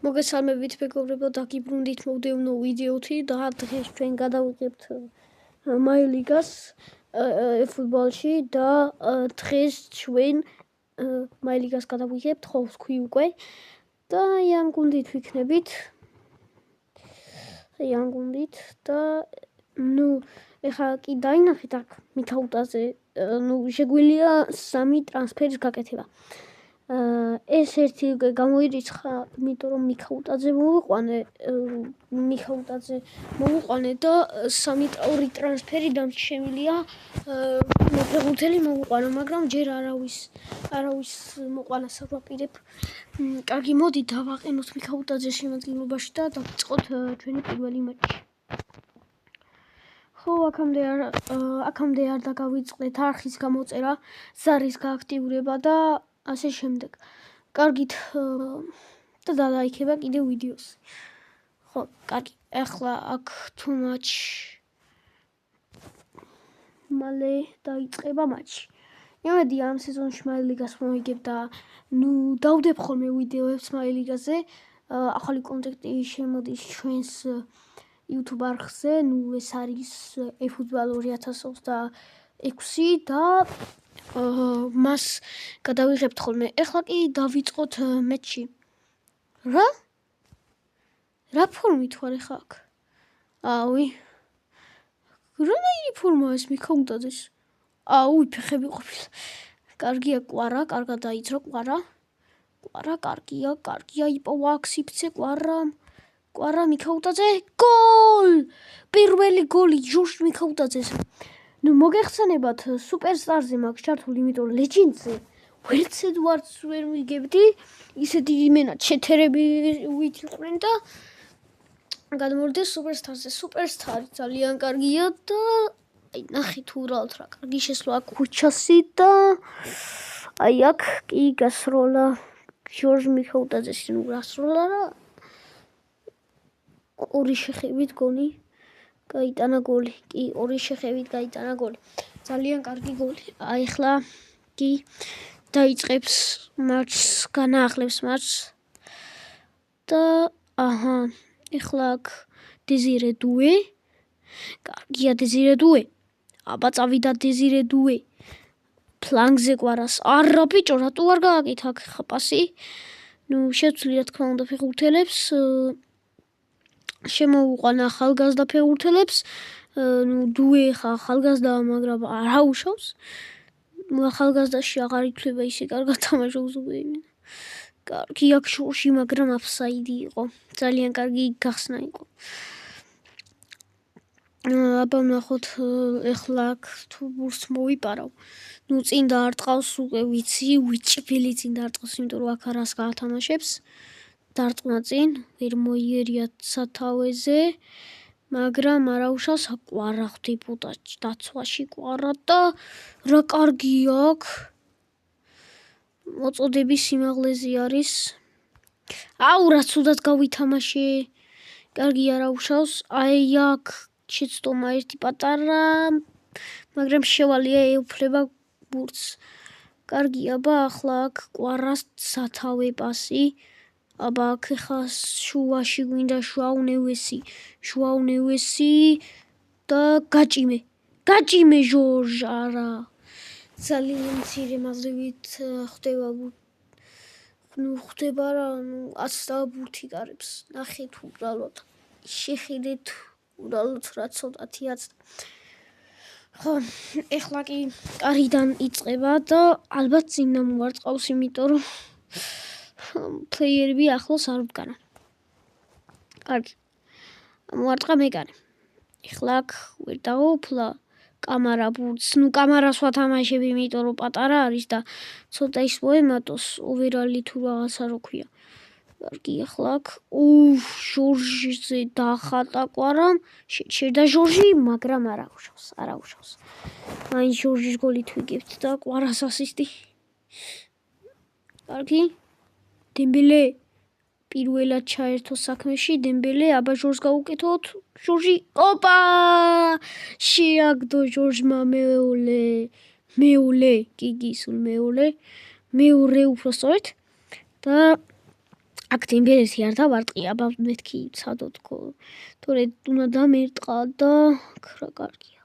მოგესალმებით მეგობრებო, დაგიბრუნდით მოვდევნო ვიდეოთი და დღეს ჩვენ გადავიღებთ მაილიგას ფუტბოლში და დღეს ჩვენ მაილიგას გადავიღებთ, ხო ვთქვი უკვე და ამ გუნდით ვიქნებით. ამ გუნდით და ეხლა კი დაინახეთ აქ მიქაუტაზე, შეგვიძლია 3 ტრანსფერის გაკეთება. ეს ერთი გამოირიცხა, იმიტომ რომ მიქაუტაძე მოვიყვანე და 2 ტრანსფერი დამჩენილია. ფეხბურთელი მოვიყვანო, მაგრამ ჯერ არავის მოყვანას არ ვაპირებ. კარგი, მოდი დავაყენოთ მიქაუტაძეს შემადგენლობაში და დავიწყოთ ჩვენი პირველი მატჩი. ხო, აქამდე არ დაგავიწყდეთ არხის გამოწერა, ზარის გააქტიურება და ასე შემდეგ. კარგით და დალაიქება კიდევ ვიდეოს. ხო, კარგი. ახლა აქ თუ მალე დაიწყება მატჩი. იმედი ამ სეზონში მაილიგას მოვიგებ და დავდებ ხოლმე ვიდეოებს მაილიგაზე. ახალი კონტენტი შემოდის ჩვენს YouTube არხზე, ეს არის eFootball 2026 და მას გადავიღებთ ხოლმე. ეხლა კი დავიწყოთ მატჩი. რა ფორმით ვარ ეხლა აქ? აუი. რანაირი ფორმაა ეს მიქაუტაძეს? აუი, ფეხები ყოფილა. კარგია, კვარა, კარგად დაიძრა კვარა. კვარა, კარგია, იპოვა აქ სიფცე კვარა მიქაუტაძე. გოლ! პირველი გოლი ჟორჟ მიქაუტაძეს. მოგეხსენებათ, სუპერსტარზე მაქვს ჩართული, იმიტომ ლეჯენდზე ვერცად ვარც ვერ ვიგებდი. ისეთი იმენა ჩეთერები ვიყვნენ და გადმოვიდეს სუპერსტარზე. სუპერსტარი ძალიან კარგია და ნახეთ უბრალოდ რა კარგი შესვლა ქუჩასი და აქ კი გასროლა ჟორჟ მიქაუტაძეს გასროლა რა 2 შეხებით გონი გაიტანა გოლი. კი 2 შეხებით გაიტანა გოლი. ძალიან კარგი გოლი. ახლა კი დაიწყებს მატჩს, განაახლებს მატჩს და ეხლა აქ დეზირე დუე. კარგია დეზირე დუე. აბა წავიდა დეზირე დუე. ფლანგზე კვარას. არა ბიჭო, რატო არ გააკეთა აქ ხა პასი? შეცვლი რა თქმა უნდა ფეხბურთელებს. შემოუყვანა ახალგაზრდა ფეხბურთელებს. დუე ხა ახალგაზრდაა, მაგრამ არ აუშავს. ახალგაზრდაში აღარ ითვლება ისე კარგად თამაშობს უკვე. კარგი აქ შორში, მაგრამ აფსაიდი იყო. ძალიან კარგი გახსნა იყო. აბა ვნახოთ ეხლა აქ თუ ბურს მოვიპარავ. წინ დაარტყავს უკვე ვიცი, ვიჭვილი წინ დაარტყავს, იმიტომ რომ აქ არას გაათამაშებს. დარტყმა წინ, ვერ მოიერია სათავეზე, მაგრამ არაუშავს კვარა ხდებოდა დაცვაში კვარა და რა კარგია აქ. მოწოდების სიმაღლეზე არის. აუ, რა ცუდად გავითამაშე. კარგი არაუშავს. აქ შეცდომა ერთი პატარა, მაგრამ შევალია ეუფლება ბურთს. კარგი, აბა ახლა აქ კვარას სათავე პასი. აბა აქ ხა შუაში გვინდა შუაუნევესი და გაჭიმე ჟორჟ არა. ძალიან მცირე მაზრივით ხდება რა, 100 ბურთი გარებს. ნახეთ უბრალოდ. შეხედეთ უბრალოდ რა ცოტათი აცდა. ხო, ეხლა კი კარიდან იწყება და ალბათ წინ მომვარტყავს, იმიტომ რომ პლეიერები ახლოს არ ვდგანა. კარგი. მომვარტყა მეკარე. ეხლა აქ ვერ დავაუფლა კამარა ბურთს. კამარას ვათამაშები, იმიტომ რომ პატარა არის და ცოტა ის მოემატოს, ოვერალი თუ რაღაცა რო ქვია. კარგი, ახლა აქ ჟორჟზე დახატა კვარამ, შეჭერდა ჟორჟი, მაგრამ არაუშავს. მაინც ჟორჟის გოლით ვიგებთ და კვარას ასისტი. კარგი. დემბელე პირველად ჩაერთო საქმეში, დემბელე, აბა ჟორჟს გავუკეთოთ. ჟორჟი, ოპა! შეაგდო ჟორჟმა მეოლე, კი, სულ მეორე უფრო სწორედ და აქ დემბელესი არ დავარტყი, აბა მეთქი ცადოთ თორე უნდა დამერტყა და რა კარგია.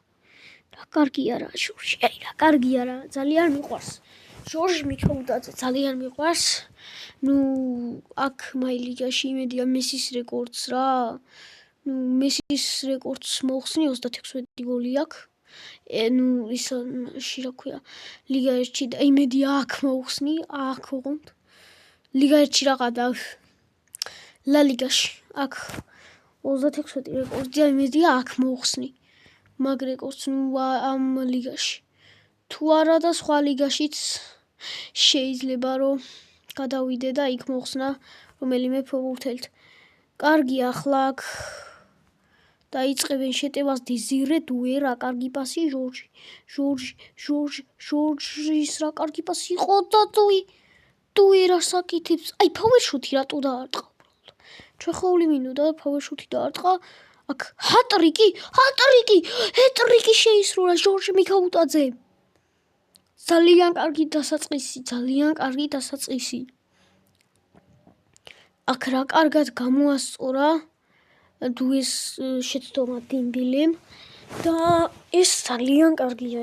რა კარგია რა ჟორჟი, აი რა კარგია რა, ძალიან მიყვარს. ჟორჟი მიქაუტაძე ძალიან მიყვარს. ნუ აქ მაილიგაში იმედია მესის რეკორდს რა. ნუ მესის რეკორდს მოხსნი 36 გოლი აქვს. ნუ ის რა ქვია, ლიგა 1-ში და იმედია აქ მოხსნი, აქ ოღონდ. ლიგა 1-ში რაღაცა ლა ლიგაში აქ 36 რეკორდია, იმედია აქ მოხსნი. მაგ რეკორდს ნუ ამ ლიგაში. თუ არა და სხვა ლიგაშიც შეიძლება რომ გადავიდე და იქ მოხსნა რომელიმე ფეხბურთელთ. კარგია ახლა აქ დაიწყებენ შეტევას დეზირე დუე რა კარგი პასი ჟორჟის რა კარგი პასი იყო და დუე რა საკითხებს. აი ფავერშუთი რატო დაარტყა უბრალოდ. ჩეხოული მინუდა და ფავერშუთი დაარტყა. აქ ჰეტრიკი შეისრულა ჟორჟ მიქაუტაძე. ძალიან კარგი დასაწყისი. აქ რა კარგად გამოასწორა დუეს შეცდომა დინბილემ და ეს ძალიან კარგია.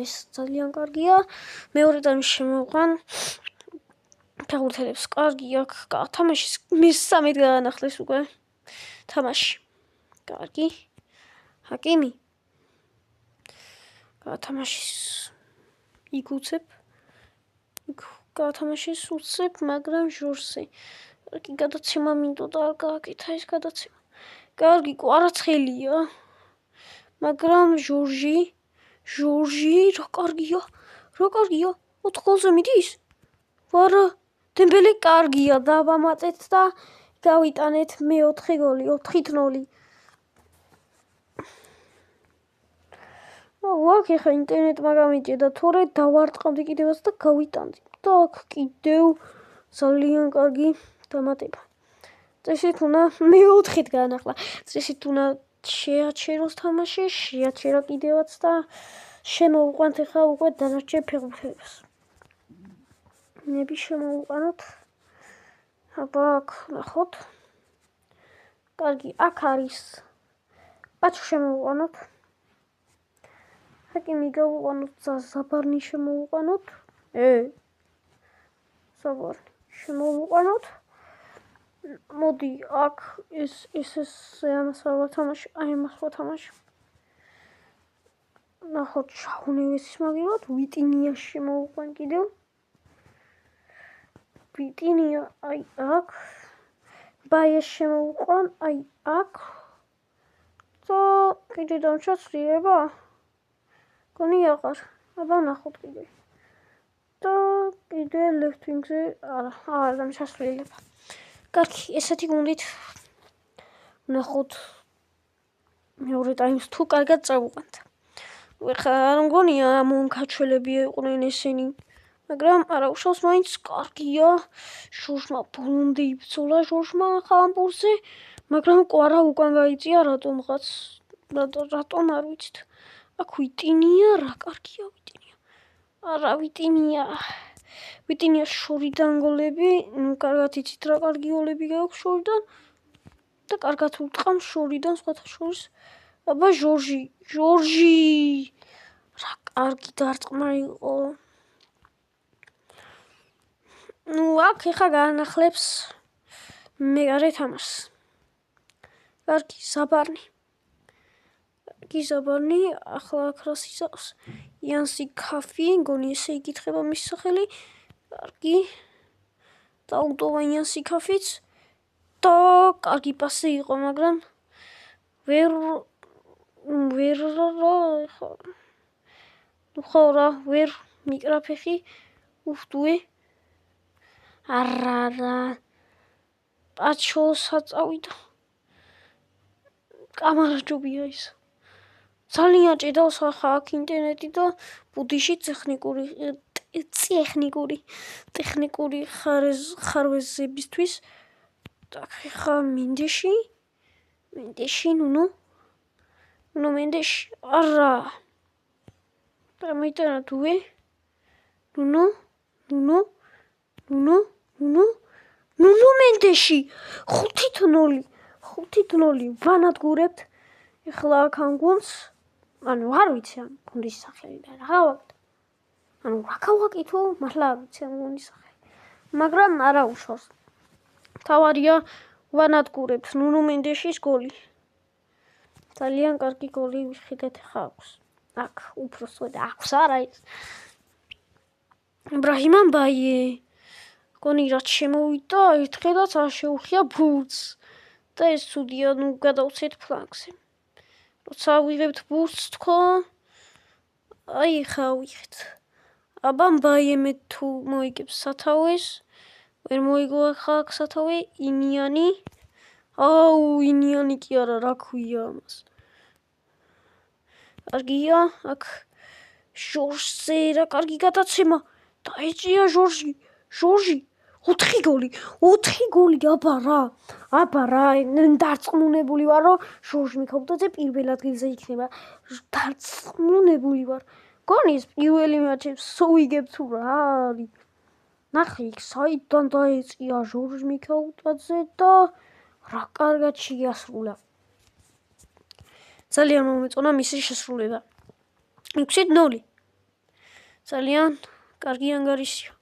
მეორე ტაიმში შემოვყვან ფეხბურთელებს კარგი აქ თამაშის მესამედ გაანახლეს უკვე თამაში. კარგი. ჰაკიმი გაათამაშის იქ გაათამაშის უცებ, მაგრამ ჟორჟზე კარგი გადაცემა მინდოდა არ გააკეთა ეს გადაცემა. კარგი კვარაცხელია, მაგრამ ჟორჟი რა კარგია. 4 გოლზე მიდის? ვარა, დემბელე კარგია, დავამატეთ და გავიტანეთ მე-4 გოლი, 4-0. აქ ეხა ინტერნეტმა გამიჭედა, თორე დავარტყამდი კიდევაც და გავიტანდი. და აქ კიდევ ძალიან კარგი დამატება. წესით უნდა მე-4-ით გაანახლა. წესით უნდა შეაჩეროს თამაში, შეაჩერა კიდევაც და შემოვყვანთ ეხა უკვე დანარჩენ ფეხბურთელებს. ნები შემოვყვანოთ. აბა აქ ნახოთ. კარგი, აქ არის. ბაჩო შემოვყვანოთ. ჰაკიმი გავუყანოთ, ზაბარნი შემოვუყანოთ. ზაბარნი შემოვუყანოთ. მოდი აქ ეს ამას ვათამაში. ნახოთ შაუნევესის მაგილად, ვიტინიას შემოვუყან კიდევ. ვიტინია აი აქ. ბაიას შემოვუყან აი აქ. და კიდე დამჩაცვლება. გონი აღარ. აბა ნახოთ კიდე. და კიდე left wing-ზე არა დამჩაცვლება. კარგი, ესეთი გუნდით ნახოთ მეორე ტაიმს თუ კარგად წავუყანთ. ეხლა არ მგონია მონკაჩველები იყვნენ ესენი, მაგრამ არა უშავს მაინც კარგია. ჟორჟმა ბოლომდე იბრძოლა ხამპურზე, მაგრამ კვარა უკან გაიწია რატომ არ ვიცით. აქ ვიტინია რა კარგია ვიტინია შორიდან გოლები, კარგად იცით რა კარგი გოლები გაქვს შორიდან და კარგად უტყამს შორიდან სხვათა შორის. აბა ჟორჟი რა კარგი დარტყმა იყო. ნუ აქ ეხა გაანახლებს მეგარე თამაშს. კარგი ზაბარნი, ახლა აქ რას ისაყს? იანსი ქაფი, მგონი ესე იკითხება მის სახელი. კარგი. დაუტოვა იანსი ქაფიც და კარგი პასი იყო, მაგრამ ვერ მიკრა ფეხი. ufdue. არა. პაჩოსაც წავიდა. კამარაჯობია ის. ძალიან ჭედავს ახლა აქ ინტერნეტი და ბუდიში ტექნიკური ხარვეზებისთვის. ხა მინდეში მენდეში არა. დამიტანა დუე. ნუნო. ნუნუ მენდეში 5-0 5-0 ვანადგურებთ ეხლა აქ ამ გუნდს ანუ არ ვიცი ამ გუნდის სახელი და რა ვაკეთო ანუ რა გავაკეთო მართლა არ ვიცი ამ გუნდის სახელი მაგრამ არა უშავს თავარია ვანადგურებთ ნუნუ მენდეშის გოლი ძალიან კარგი გოლი ვიხილეთ ხა აქვს აქ უბრალოდ აქვს არა ის იბრაჰიმ ამბაიე გონი რაც შემოვიდა ერთხელაც არ შეუხია ბურთს და ეს ცუდია ნუ გადავცეთ ფლანგზე როცა ვიღებთ ბურთს თქო აი ხა ვიღეთ აბა ამბაიე თუ მოიგებს სათავეს ვერ მოიგო ხა აქ სათავე ინიანი აუ ინიანი კი არა რა ქვია ამას კარგია აქ ჟორჟზე რა კარგი გადაცემა დაეჭია ჟორჟი 4 გოლი აბა რა დარწმუნებული ვარ რომ ჟორჟ მიქაუტაძე პირველ ადგილზე იქნება დარწმუნებული ვარ გონის პირველი მატჩი სუიგებ თუ რა არის ნახე იქ საიდან დაეჭია ჟორჟ მიქაუტაძე და რა კარგად შეასრულა ძალიან მომეწონა მისი შესრულება 6-0 ძალიან კარგი ანგარიშია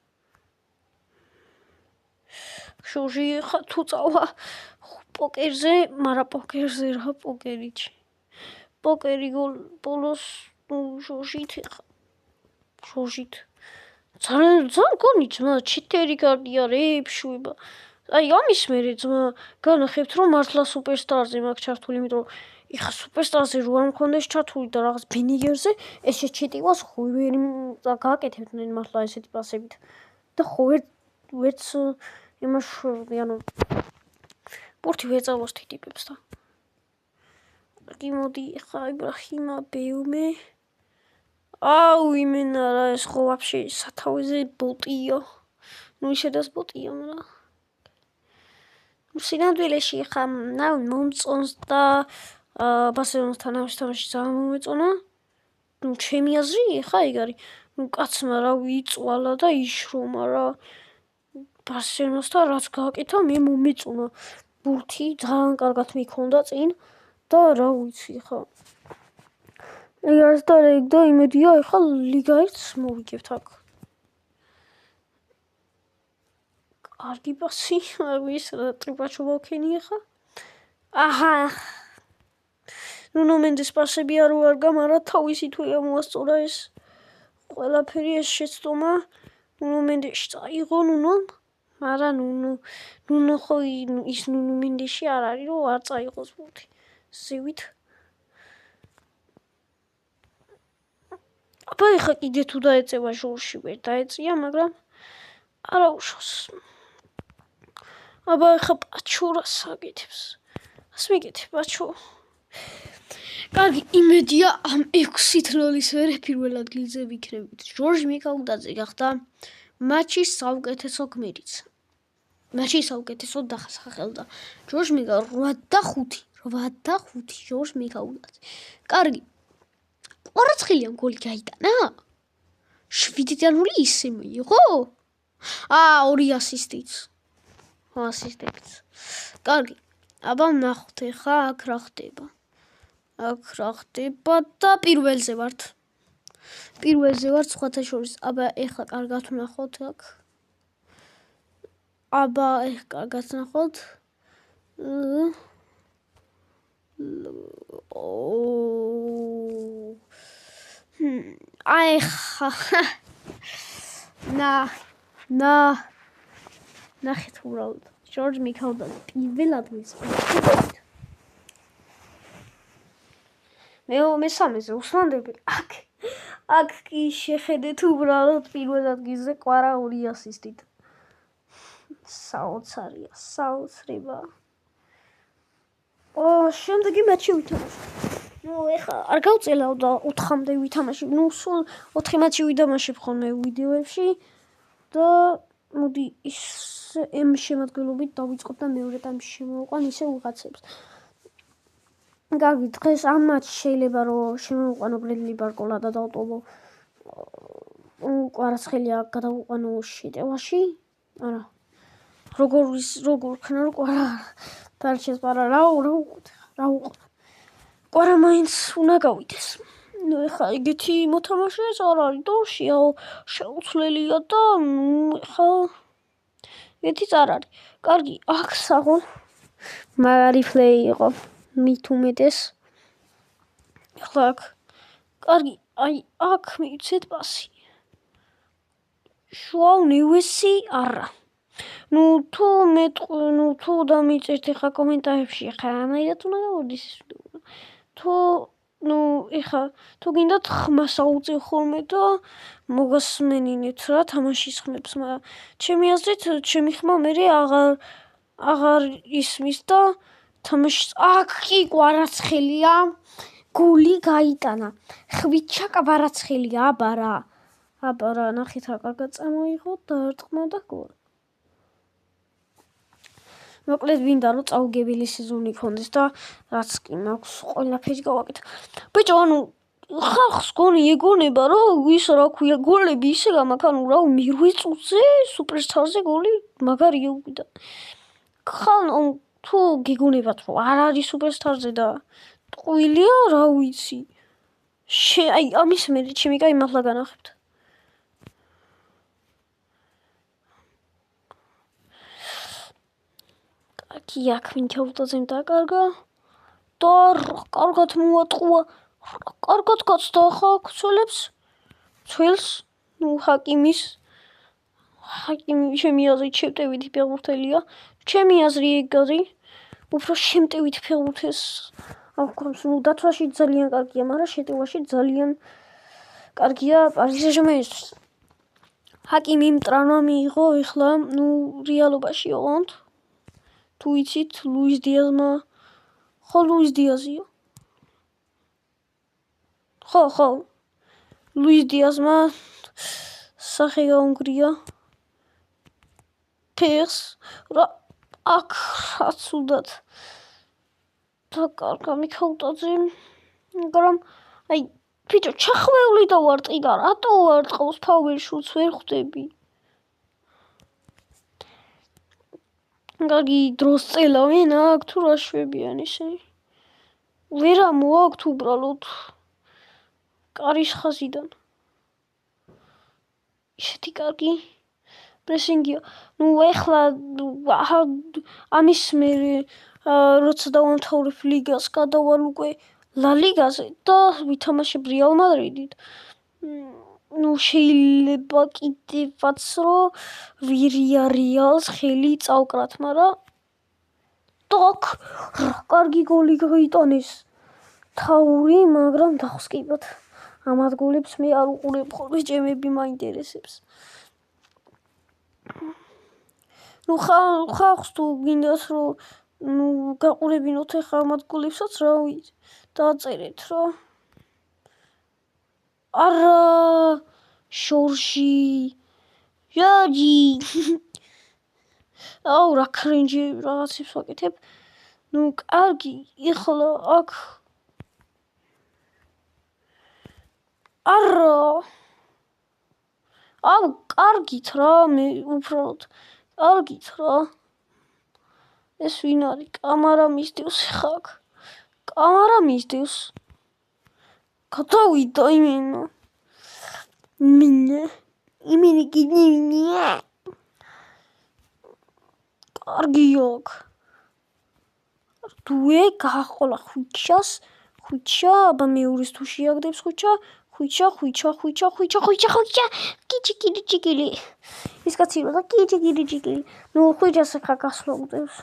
ჟორჟი თუ წავა პოკერზე მაგრამ პოკერზე რა პოკერიჩი პოკერი ბოლოს ჟორჟით ძალიან გონი ძმა 4 კარდი არის შვება აი ამის მერე ძმა განახებთ რომ მართლა სუპერსტარზე მაქვს ჩართული იმიტომ იხა სუპერსტარზე რო არ მქონდეს ჩართული და რაღაც ბენიგერზე ეს შეჭიტივას ხო ვერ გააკეთებდნენ მართლა ესეთი პასებით და ხო ვერც იმას ანუ პორტი ვერ წავოსთი ტიპებს და კი მოდი ხა იბრაჰიმა ბეუმე აუ იმენა რა ეს ხო ვაფშე სათავეზე ბოტია ნუ შედას ბოტია მაგრამ სინამდვილეში ხა მომწონს და ბარსელონასთან ამის თამაში ძალიან მომეწონა ნუ ჩემი აზრი ხა ეგ არის ნუ კაცმა რა ვიწვალა და იშრომა რა ბარსელონასთან რაც გააკეთა მე მომეწონა ბურთი ძალიან კარგად მიქონდა წინ და რა ვიცი ხა ეგ არის და ეგ და იმედია ხა ლიგა 1-ს მოვიგებთ აქ კარგი პასი არ ვიცი რა ტრიპაჩო მოვქენი ხა აჰა ნუნუ მენდეს პასები არ ვარგა მაგრამ თავისი თუ მოასწორა ეს ყველაფერი ეს შეცდომა ნუნუ მენდეში წაიღო ნუნომ მაგრამ ნუნუ ხო ის ნუნუ მენდეში არ არის რომ არ წაიღოს ბურთი ზევით აბა ეხა კიდე თუ დაეწევა ჟორჟი ვერ დაეწია მაგრამ არა უშავს აბა ეხა პაჩო რას აკეთებს ას მიგეთებ პაჩო კარგი იმედია ამ 6-0-ის მერე პირველ ადგილზე ვიქნებით ჟორჟ მიქაუტაძე გახდა მატჩის საუკეთესო გმირიც მატჩის საუკეთესო დასახელდა ჟორჟ მიქაუტაძე 8-5 ჟორჟ მიქაუტაძე კარგი კვარაცხელიამ გოლი გაიტანა 7-0 ისე მიიღო 2 ასისტიც კარგი აბა ნახოთ ხა აქ რა ხდება და პირველზე ვართ სხვათა შორის აბა ეხლა კარგად ვნახოთ აქ აბა ეხლა კარგად ვნახოთ აი ხა ნახეთ უბრალოდ ჟორჟ მიქაუტაძე პირველ ადგილს მესამეზე უსმანდები აქ კი შეხედეთ უბრალოდ პირველ ადგილზე კვარა 2 ასისტით საოცრება შემდეგი მატჩი ვითამაშე ნუ ეხა არ გავწელავ და 4-მდე ვითამაშე ნუ სულ 4 მატჩი ვიდამაშებ ხოლმე ვიდეოებში და მოდი ის ამ შემადგენლობით დავიწყოთ და მეორე ტაიმში შემოვყვან ისე ვიღაცებს კარგი დღეს ამ მატჩში შეიძლება რომ შემოვყვანო ბრედლი ბარკოლა და დავტოვო კვარაცხელია გადავუყვანო შეტევაში არა როგორ ხნა ყვარა დარჩეს პარა რა უყოთ ყვარა მაინც უნდა გავიდეს ნუ ეხა ეგეთი მოთამაშე არ არის და შეუცვლელია და ეხა ეგეთი არ არის კარგი აქ საღოლ მაგარი ფლეი იყო მით უმეტეს ეხლა აქ კარგი აი აქ მივცეთ პასი შუა უნივერსი არა თუ დამიწერთ ეხა კომენტარებში ეხა ამაიდად უნდა გავარდის თუ გინდათ ხმას აუწევ ხოლმე და მოგასმენინეთ რა თამაშის ხმებს მაგრამ ჩემი აზრით ჩემი ხმა მერე აღარ ისმის და თამაშის აქ კი კვარაცხელია გული გაიტანა ხვიჩა კვარაცხელია აბარა ნახეთ რა კარგად წამოიღო დაარტყმა და გოლი მოკლედ ვინდა რომ წაუგებელი სეზონი ქონდეს და რაც კი მაქვს ყველაფერი გავაკეთე ბიჭო ანუ ხალხს გონი ეგონება რომ ის რა ქვია გოლები ისე გამაქვს ანუ რა 8 წუთზე სუპერსტარზე გოლი მაგარია უკიდა ხან თუ გიგონებათ რომ არ არის სუპერსტარზე და ტყუილია რა ვიცი აი ამის მერე ჩემი კაი მართლა განახებთ კი აქ მინჩაუტაზემ დაკარგა და კარგად მოატყუა კარგად გაცდა ხა ცველს ნუ ჰაკიმი ჩემი აზრით შემტევითი ფეხბურთელია ჩემი აზრი ეგ არის უფრო შემტევითი ფეხბურთელს აქვს ნუ დათვაში ძალიან კარგია მაგრამ შეტევაში ძალიან კარგია პარი სენ-ჟერმენისთვის ჰაკიმი მტრანა მიიღო ეხლა ნუ რეალობაში ოღონდ თუ იცით ლუის დიაზმა ხო ლუის დიაზია ხო ლუის დიაზმა სახე გაუნგრია ფეხს რა აქ აცუდად და კარგა მიქაუტაძემ მაგრამ აი ბიჭო ჩახვეული და ვარტყი და რატო არ ტყავს ფაუერ შუტს ვერ ხვდები კარგი დროს წელავენ აქ თუ რა შვებიან ისინი ვერა მოაქვთ უბრალოდ კარის ხაზიდან ისეთი კარგი პრესინგია ნუ ეხლა ამის მერე როცა დავამთავრებ ლიგას გადავალ უკვე ლა ლიგაზე და ვითამაშებ რეალ მადრიდით ნუ შეიძლება კიდევაც რომ ვირიარეალს ხელი წავკრათ მაგრამ ტოკ კარგი გოლი გაიტანეს თაური მაგრამ დახსკიბოთ ამათ გოლებს მე არ უყურებ ხოლმე ჭემები მაინტერესებს ნუ ხალხს თუ გინდათ რომ ნუ გაყურებინოთ ახლა ამათ გოლებსაც რა ვიცი დაწერეთ რა არა შორში ჟაჯი აუ რა კრინჯი რაღაცებს ვაკეთებ ნუ კარგი ეხლა აქ არა აუ კარგით რა მე უბრალოდ კარგით რა ეს ვინ არის კამარა მისდევს ხა აქ კამარა მისდევს გადავიდა იმენი გინია კარგი აქ დუე გააყოლა ხვიჩა აბა მეურის თუ შეაგდებს ხვიჩა კიჩიკილი ის კაცი რა კიჩიკილი ნუ ხვიჩას ხა გასვლა უწევს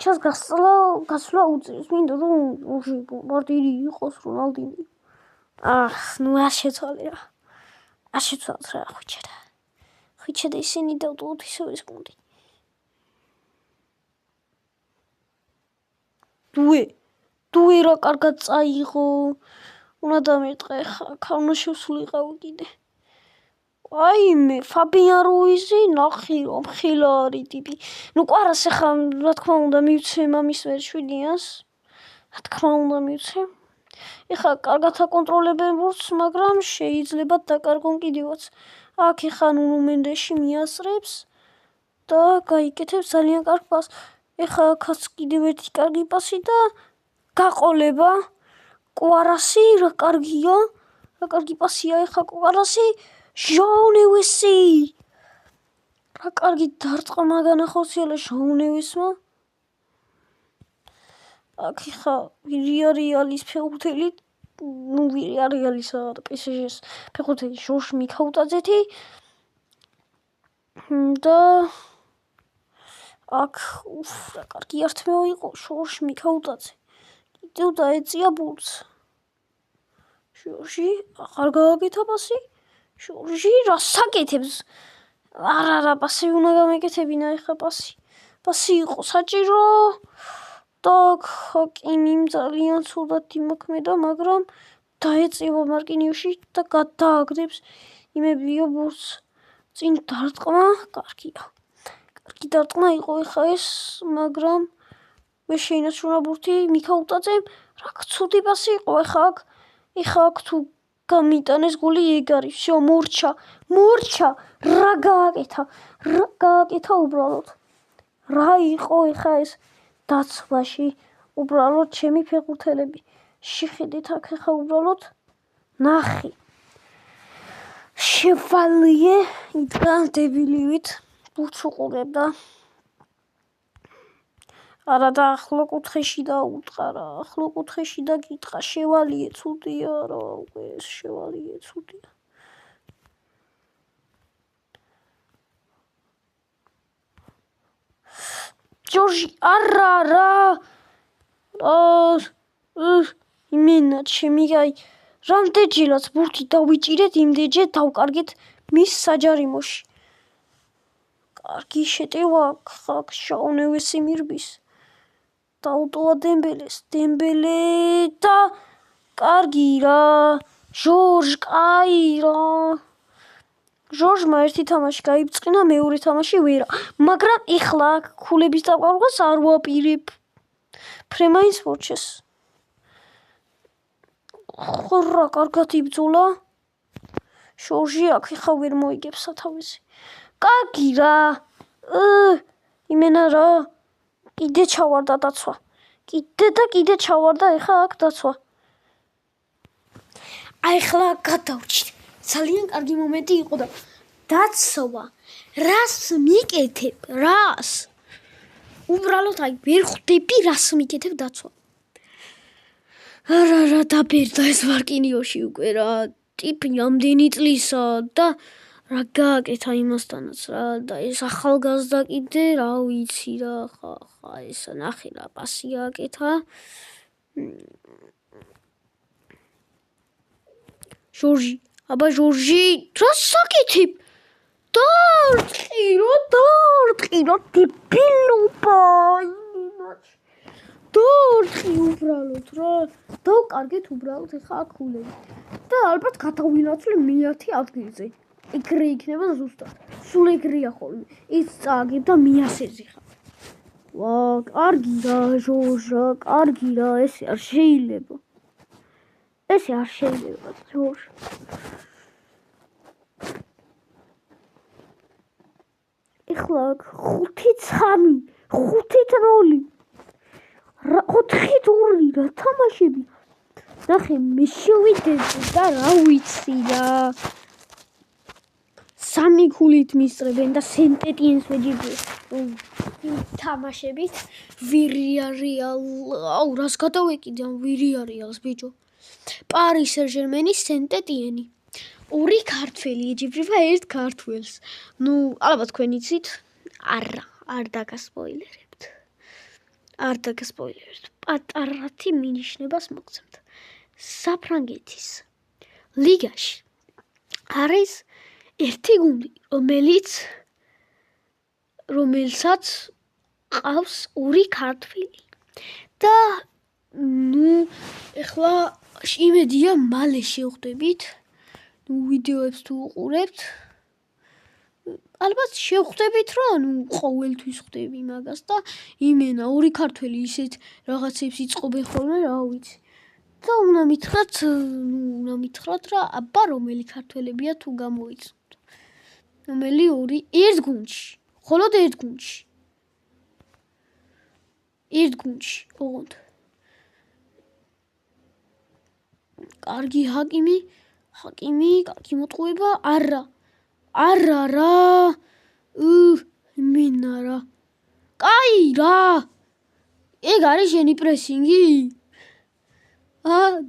ხვიჩას გასვლა უწევს მინდა რომ მარტირი იყოს რონალდინი ნუ არ შეცვალე რა ხვიჩა და ისინი დავტოვოთ ისევ ეს გუნდი დუე რა კარგად წაიღო უნდა დამეტყე ხა უნდა შევსულიყავი კიდე აიმე ფაბიან რუიზი ნახი რომ ხილარი ტიპი ნუ ყვარას ახლა რა თქმა უნდა მივცე მამის ვერშვიდიანს რა თქმა უნდა მივცე ეხლა კარგად აკონტროლებენ ბურთს მაგრამ შეიძლება დაკარგონ კიდევაც აქ ეხა ნუნუ მენდეში მიასწრებს და გაიკეთებს ძალიან კარგ პასს. ეხა აქაც კიდევ ერთი კარგი პასი და გაყოლება. კვარასი რა კარგია. რა კარგი პასია ეხა კვარასი. ჟაო ნევესი. რა კარგი დარტყმა განახორციელა ჟაო ნევესმა. აქ ეხა ვირიარეალის ფეხბურთელი ვირიარეალისა და PSG-ს ფეხბურთელი ჟორჟ მიქაუტაძეთი და აქ რა კარგი ართმეო იყო ჟორჟ მიქაუტაძე. კიდევ დაეწია ბურთს. ჟორჟი აღარ გააკეთა პასი. ჟორჟი რას აკეთებს? არა პასი უნდა გამეკეთებინა ეხა პასი. პასი იყო საჭირო. და ჰაკიმიმ ძალიან ცუდად იმოქმედა, მაგრამ დაეწევა მარკინიოში და გადააგდებს იმებიო ბურთს. წინ დარტყმა, კარგია. კარგი დარტყმა იყო ეხა ეს, მაგრამ ვერ შეინაცვლა ბურთი მიქაუტაძემ. რა ცუდი პასი იყო ეხა აქ თუ გამიტანეს გოლი ეგ არის. всё მორჩა. რა გააკეთა უბრალოდ. რა იყო ეხა ეს დაცვაში უბრალოდ ჩემი ფეხბურთელები. შეხედეთ აქ ეხა უბრალოდ ნახი. შევალიე იდგა დებილივით ბურთს უყურებდა. არა და ახლო კუთხეში დაუტყარა. ახლო კუთხეში დაგიტყა შევალიე ცუდია რა უკვე ეს შევალიე ცუდია. ჟორჟი არა იმენა ჩემი აი რამდენჯერაც ბურთი დავიჭირეთ იმდენჯერ დავკარგეთ მის საჯარიმოში. კარგი შეტევა აქ ჟაო ნევესი მირბის. დაუტოვა დემბელეს. დემბელე და კარგი რა. ჟორჟ კაი რა. ჟორჟმა ერთი თამაში გაიბწყინა, მეორე თამაში ვერა. მაგრამ ეხლა აქ ქულების დაყარებას არ ვაპირებ. ფრემაინს მორჩეს. ხორა კარგად იბრძოლა. ჟორჟი აქ ეხლა ვერ მოიგებს სათავეზე. კარგი რა. იმენა რა. კიდე ჩავარდა დაცვა. კიდე ჩავარდა ეხლა აქ დაცვა. აი ეხლა გადავჭით. ძალიან კარგი მომენტი იყო და დაცვა. რას მიკეთებ? რას? უბრალოდ აი ვერ ხვდები რას მიკეთებ დაცვა. არა დაბერდა ეს მარკინიოში უკვე რა. ტიპი ამდენი წლისა და რა გააკეთა იმასთანაც რა და ეს ახალგაზრდა კიდე რა ვიცი რა ხა ეს ნახე რა პასი აკეთა. ჟორჟი აბა ჟორჟი რას აკეთებ? დარტყირო დებილობა იმაში. დარტყი უბრალოდ რა. დავკარგეთ უბრალოდ ეხა აქ ქულები. და ალბათ გადავინაცვლე მე-10 ადგილზე. ეგრე იქნება ზუსტად. სულ ეგრეა ხოლმე. ის წააგებ და მე-10-ზე ხარ. ვა, კარგი რა ჟორჟა, კარგი რა, ესე არ შეიძლება. ჟორჟ. ეხლა 5-3, 5-0. 4-2 რა თამაშები. ნახე მე შევიდე და რა ვიცი რა. 3 ქულით მისწრებენ და სენტეტიენს ვეჯიბენ. თამაშებით ვირიარეალ, რას გადავეკიდე ვირიარეალს ბიჭო. პარი სენ-ჟერმენი სენტეტიენი. 2 ქართველი ეჯიბრება 1 ქართველს. ალბათ თქვენ იცით? არ დაგასპოილერებთ. პატარათი მინიშნებას მოგცემთ. საფრანგეთის ლიგაში არის ერთი გუნდი, რომელსაც ყავს 2 ქართველი. და ეხლა იმედია მალე შევხვდებით. ვიდეოებს თუ უყურებთ, ალბათ შევხვდებით რა, ყოველთვის ხვდები მაგას და იმენა 2 ქართველი ისეთ რაღაცებს იწყობენ ხოლმე, რა ვიცი. და უნდა მითხრათ რა, აბა რომელი ქართველებია თუ გამოიცნოთ. რომელი 2 ერთ გუნდში. მხოლოდ ერთ გუნდში. ერთ გუნდში, ოღონდ. კარგი ჰაკიმი, კარგი მოტყუება, არა რა. მენა რა. კაი რა. ეგ არის შენი პრესინგი?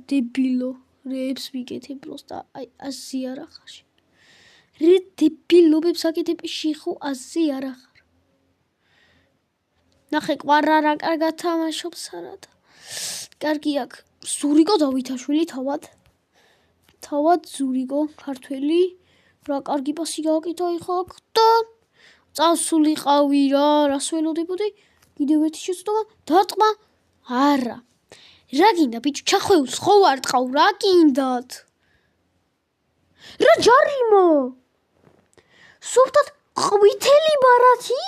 დებილო. რეებს ვიკეთებ პროსტა. აი, ასე არ ახარ. რე დებილობებს აკეთებში ხო ასე არ ახარ. ნახე ყვარა რა კარგად თამაშობს არადა. კარგი აქ ზურიკო დავითაშვილი თავად ზურიკო ქართველი რა კარგი პასი გააკეთა ეხლა აქ და წავსულიყავი რას ველოდებოდი კიდევ ერთი შეცდომა დატყმა არა რა გინდა ბიჭო ჩახვეულს ხო არ ტყავ რა გინდათ რა ჯარიმო სულტად ყვითელი ბარათი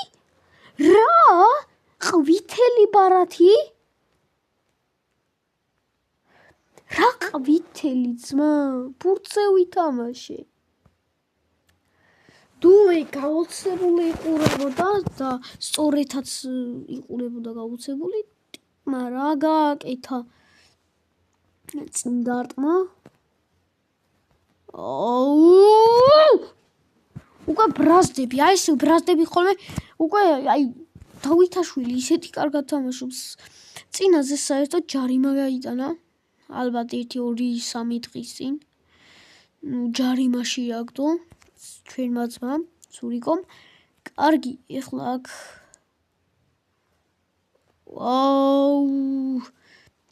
რა ყვითელი ბარათი რა ყვითელი ძმა ფურცე ვითამაშე დუე გაოცებული იყურებოდა და სწორეთაც იყურებოდა გაოცებული რა გააკეთა წინდარტმა უკვე ბრაზდები აი ეს ბრაზდები ხოლმე უკვე აი დავითაშვილი ისეთი კარგად თამაშობს წინაზე საერთოდ ჯარიმა გაიტანა ალბათ 1-2-3 დღის წინ ჯარიმაში აგდო ჩვენმა ძმამ ზურიკომ კარგი ეხლა აქ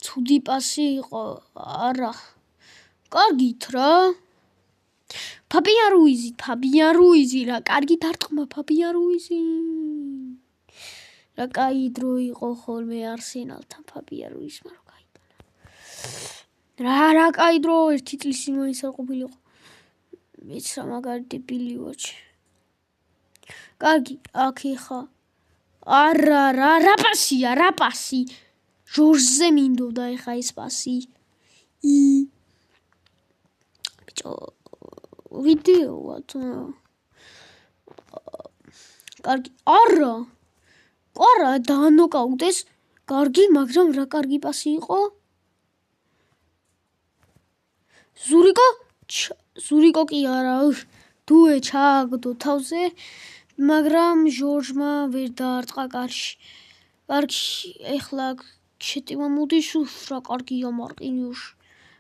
ცუდი პასი იყო არა კარგით რა ფაბიან რუიზი რა კარგი დარტყმა ფაბიან რუიზი რა კაი დრო იყო ხოლმე არსენალთან ფაბიან რუიზმა რო გაიტანა რა კაი დრო ერთი წლის წინ მაინც არ ყოფილიყო მეც რა მაგარი დებილი ვაჩი კარგი აქ ეხა არა რა პასია რა პასი ჟორჟზე მინდოდა ეხა ეს პასი ბიჭო ვიდეოა კარგი არა დაანოკაუტეს კარგი მაგრამ რა კარგი პასი იყო ზურიკო კი არა დუე ჩააგდო თავზე მაგრამ ჟორჟმა ვერ დაარტყა კარში ეხლა შეტივა მოდის რა კარგია მარკინიოш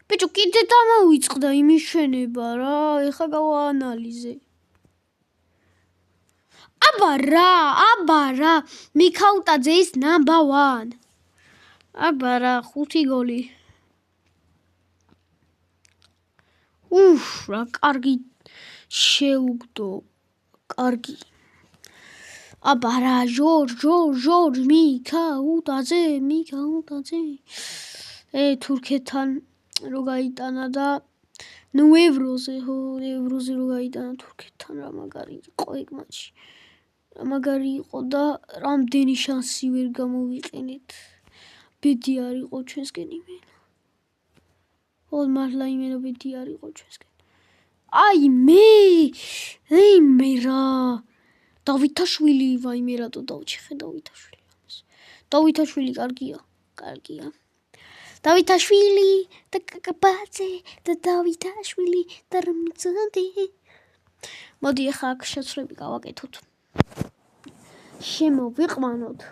ბიჭო კიდე დამოვიწყდა იმის შენება რა ეხლა გავაანალიზე აბა რა მიქაუტაძე ის number 1 აბა რა 5 გოლი რა კარგი შეუგდო კარგი აბა რა ჟორჟ მიქაუტაძე თურქეთთან რო გაიტანა და ნუ ევროზე რო გაიტანა თურქეთთან რა მაგარი იყო ეგ მატჩი რა მაგარი იყო და რამდენი შანსი ვერ გამოვიყენეთ ბედი არ იყო ჩვენსკენ იმენა მართლა იმენა ბედი არ იყო ჩვენსკენ აი მე რა დავითაშვილი ვაიმე რატო დავჭიხე დავითაშვილი კარგია დავითაშვილი და კაკაბაძე და დავითაშვილი და რამიძანდი მოდი ახლა აქ შეცვლები გავაკეთოთ შემოვიყვანოთ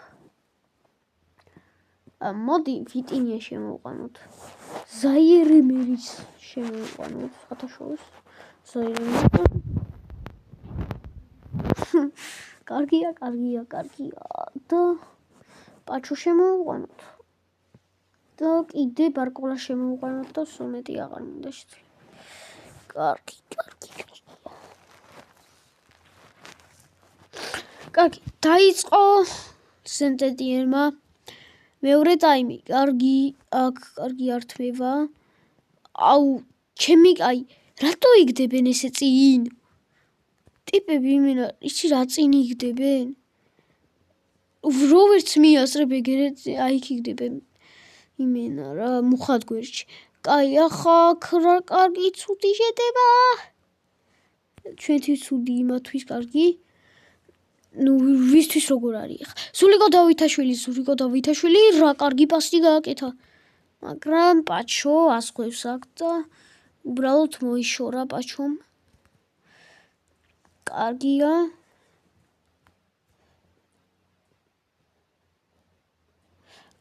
მოდი ვიტინია შემოვყვანოთ ზაიერემერის შემოვიყვანოთ ხათაშორის ზაიერემერი კარგია და პაჩო შემოვიყვანოთ და კიდე ბარკოლა შემოვიყვანოთ და სომეტი აღარ მინდა შეცვლი კარგი დაიწყო სენტეტიერმა მეორე ტაიმი კარგი ართმევა ჩემი აი რატო იგდებენ ესე წინ ტიპები იმენა იცი რა წინ იგდებენ როვერც მიასწრებ ეგრეთ აი იქ იგდებენ იმენა რა მუხად გვერდში კაი ახლა რა კარგი ცუდი შედება ჩვენთვის ცუდი, იმათვის კარგი. ნუ ვისთვის როგორ არის ახლა? სულიკო დავითაშვილი რა კარგი პასი გააკეთა. მაგრამ პაჩო ასხვევს აქ და უბრალოდ მოიშორა პაჩომ. კარგია.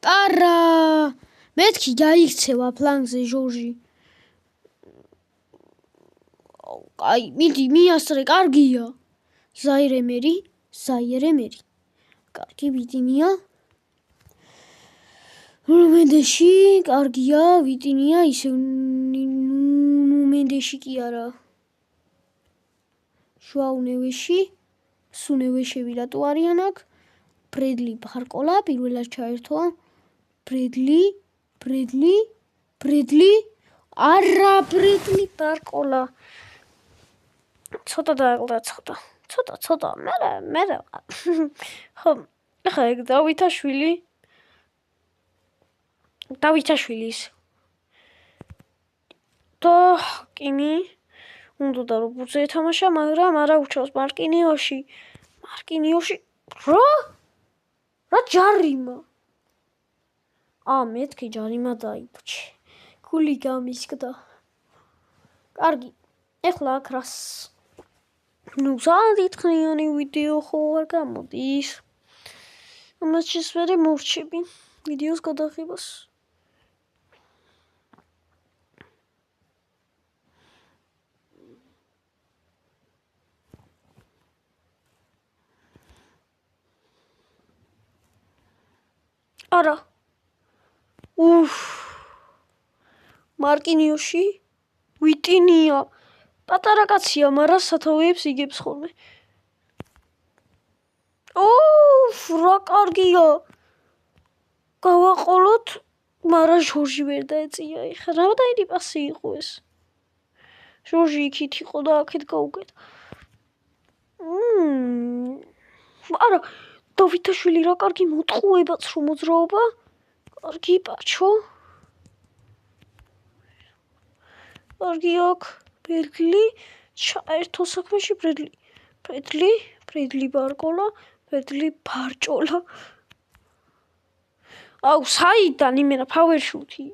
არა! მეთქი გაიქცევა ფლანგზე ჟორჟი. აი, მიდი მიასწრე, კარგია. ზაირემერი. კარგი ვიტინია. ნუმენდეში, კარგია, ვიტინია, ისე ნუმენდეში კი არა. შუაუნევეში, სუნევეშები რატო არიან აქ? ბრედლი ბარკოლა პირველად ჩაერთვა. ბრედლი. არა, ბრედლი ბარკოლა. ცოტა დააკლდა, ცოტა. მე ხო, ახლა ეგ დავითაშვილის და კიმი უნდა რომ ბურთზე ეთამაშა, მაგრამ არა უჩავს მარკინიოში. რა ჯარიმა? მეთქი ჯარიმა დაიბჭი. გული გამისკდა. კარგი. ეხლა აქ რას ძალიან ვიდეო ხო არ გამოდის. ამას შესვერე მორჩები ვიდეოს გადაღებას. არა. მარკინიოში ვიტინია. პატარა კაცია, მაგრამ სათავეებს იგებს ხოლმე. რა კარგია. გავაყოლოთ, მაგრამ ჟორჟი ვერ დაეწია. ეხლა რამდენი პასი იყო ეს? ჟორჟი იქით იყო და აქეთ გაუკეთა. არა, დავითაშვილი რა კარგი მოტყუებაც რომ მოძრაობა. კარგი პაჩო. კარგი აქ ბრედლი ჩაერთო საქმეში ბრედლი ბარკოლა, ბრედლი ბარჭოლა. საიდან იმენა ფავერშუთი.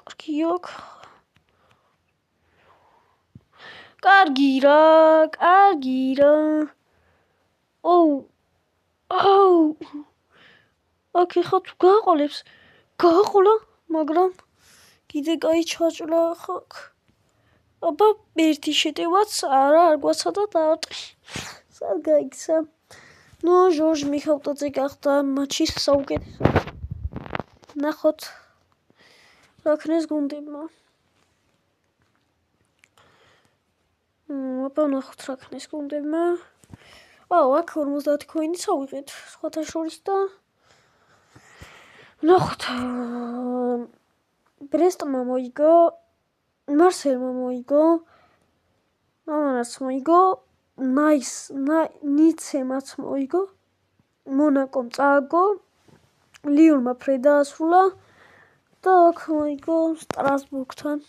კარგი აქ. კარგი რა. აქ ეხა თუ გააყოლებს, გააყოლა, მაგრამ კიდე გაიჩაჭლა ხაკ. აბა ერთი შეტევაც არ გვაცადა დაარტყი. სად გაიქცა? ჟორჟ მიხელტაძე გახდა მატჩის საუკეთესო. ნახოთ რა ქნეს გუნდებმა. აბა ნახოთ რა ქნეს გუნდებმა. აქ 50 ქოინიც ავიღეთ სხვათა შორის და ნახოთ. ბრესტმა მოიგო, მარსელმა მოიგო, ამანაც მოიგო, ნიცემაც მოიგო, მონაკომ წააგო, ლიონმა ფრე დაასრულა და აქ მოიგო სტრასბურგთან.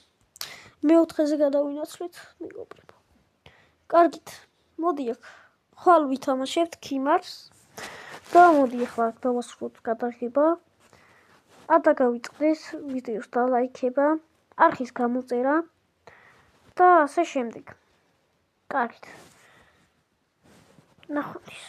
მეოთხეზე გადავინაცვლეთ, მეგობრებო. კარგით, მოდი აქ ხვალ ვითამაშებთ ქიმარს და მოდი ახლა დავასრულოთ გადაღება. და გავიწყდეს ვიდეოს დალაიქება, არხის გამოწერა და ასე შემდეგ. კარგით. ნახვამდის.